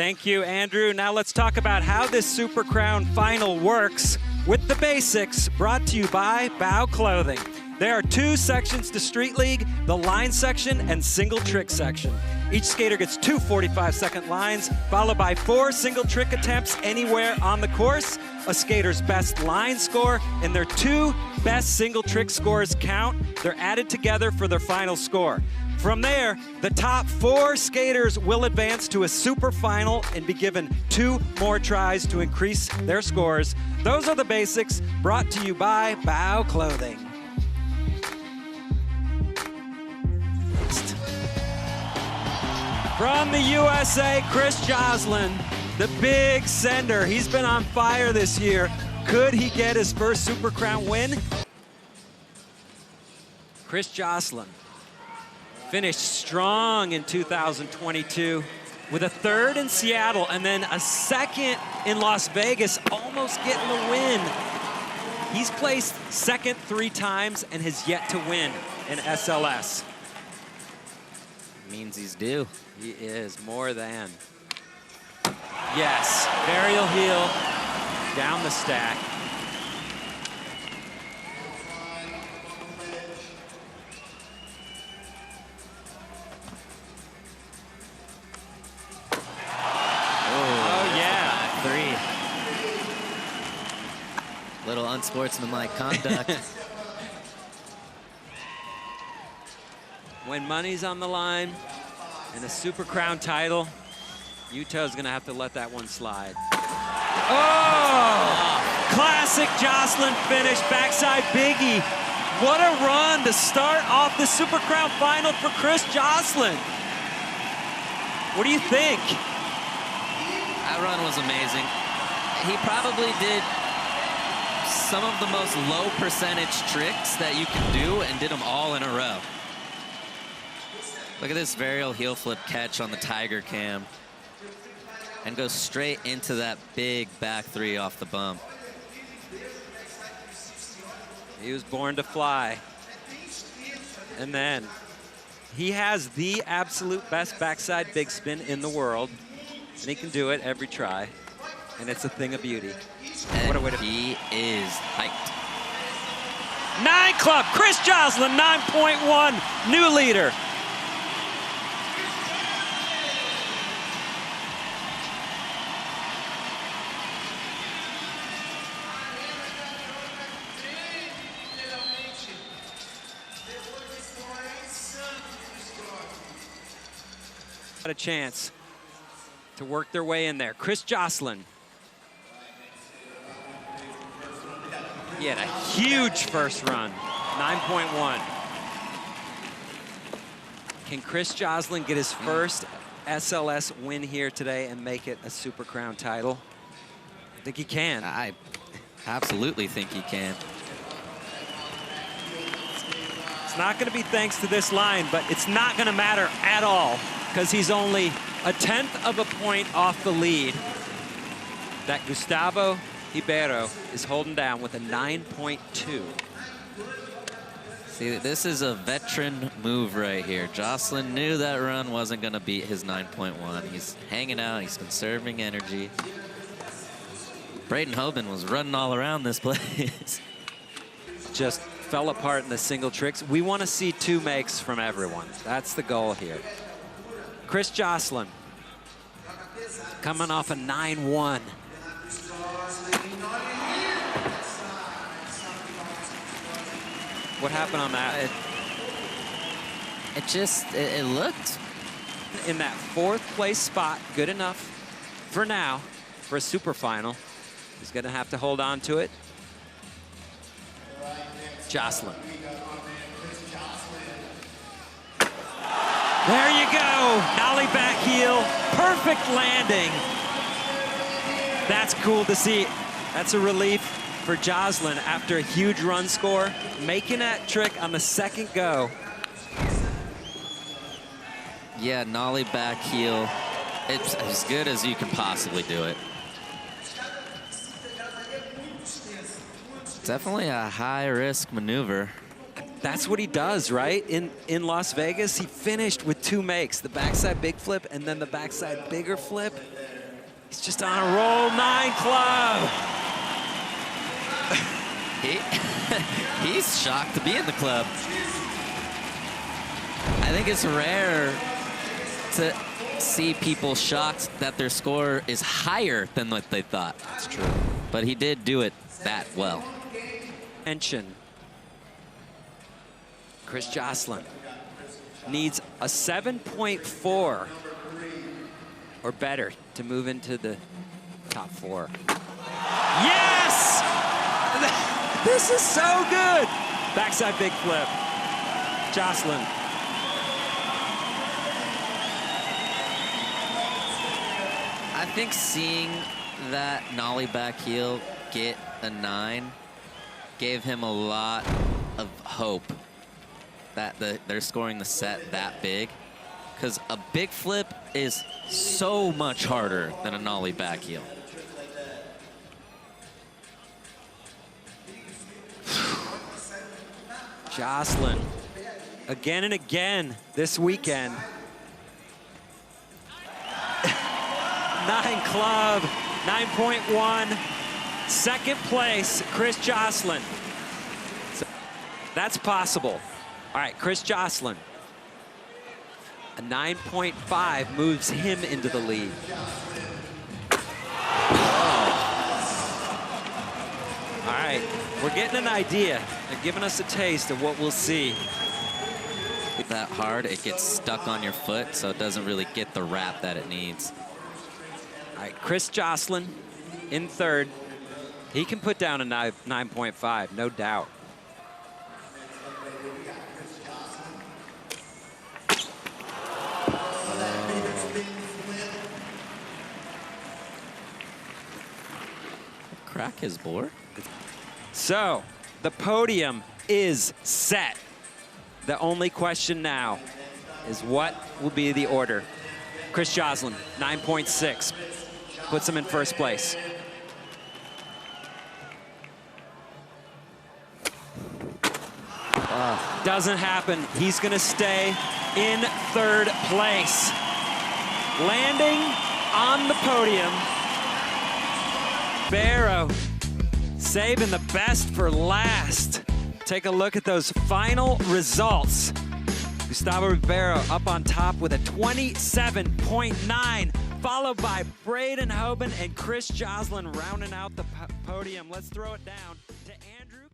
Thank you, Andrew. Now let's talk about how this Super Crown final works with the basics, brought to you by Bow Clothing. There are 2 sections to Street League, the line section and single trick section. Each skater gets 2 45-second lines, followed by 4 single trick attempts anywhere on the course. A skater's best line score and their 2 best single trick scores count. They're added together for their final score. From there, the top 4 skaters will advance to a super final and be given 2 more tries to increase their scores. Those are the basics, brought to you by Bow Clothing. From the USA, Chris Joslin, the big sender. He's been on fire this year. Could he get his first Super Crown win? Chris Joslin finished strong in 2022 with a 3rd in Seattle and then a 2nd in Las Vegas, almost getting the win. He's placed 2nd 3 times and has yet to win in SLS. Means he's due. He is more than. Yes, varial heel down the stack. Oh yeah, 3. Little unsportsmanlike conduct. When money's on the line and a Super Crown title, Utah's gonna have to let that one slide. Oh! Classic Joslin finish, backside biggie. What a run to start off the Super Crown final for Chris Joslin. What do you think? That run was amazing. He probably did some of the most low percentage tricks that you can do and did them all in a row. Look at this varial heel flip catch on the Tiger cam and goes straight into that big back 3 off the bump. He was born to fly. And then he has the absolute best backside big spin in the world, and he can do it every try, and it's a thing of beauty. And what a way to he is hyped. 9 club, Chris Joslin, 9.1, new leader. A chance to work their way in there. Chris Joslin. He had a huge first run, 9.1. Can Chris Joslin get his first SLS win here today and make it a Super Crown title? I think he can. I absolutely think he can. It's not going to be thanks to this line, but it's not going to matter at all, because he's only a 1/10 of a point off the lead that Gustavo Ribeiro is holding down with a 9.2. See, this is a veteran move right here. Joslin knew that run wasn't going to beat his 9.1. He's hanging out. He's conserving energy. Braden Hoban was running all around this place. Just fell apart in the single tricks. We want to see 2 makes from everyone. That's the goal here. Chris Joslin coming off a 9.1. What happened on that? It looked. In that 4th place spot, good enough for now for a super final. He's going to have to hold on to it. Joslin. There you go. Nollie back heel. Perfect landing. That's cool to see. That's a relief for Joslin after a huge run score. Making that trick on the 2nd go. Yeah, nollie back heel. It's as good as you can possibly do it. Definitely a high-risk maneuver. That's what he does, right? In Las Vegas, he finished with 2 makes, the backside big flip and then the backside bigger flip. He's just on a roll. 9 Club. He's shocked to be in the club. I think it's rare to see people shocked that their score is higher than what they thought. That's true. But he did do it that well. Mention. Chris Joslin needs a 7.4 or better to move into the top 4. Yes! This is so good! Backside big flip. Joslin. I think seeing that nollie back heel get a 9 gave him a lot of hope that they're scoring the set that big, because a big flip is so much harder than a nollie back heel. Joslin, again and again this weekend. 9 Club, 9.1. Second place, Chris Joslin. So that's possible. All right, Chris Joslin. A 9.5 moves him into the lead. All right, we're getting an idea. They're giving us a taste of what we'll see. That hard, it gets stuck on your foot, so it doesn't really get the wrap that it needs. All right, Chris Joslin in third. He can put down a 9.5, no doubt. Crack his board. So, the podium is set. The only question now is what will be the order. Chris Joslin, 9.6, puts him in first place. Doesn't happen. He's going to stay in third place. Landing on the podium. Barrow saving the best for last. Take a look at those final results. Gustavo Ribeiro up on top with a 27.9, followed by Braden Hoban and Chris Joslin rounding out the podium. Let's throw it down to Andrew.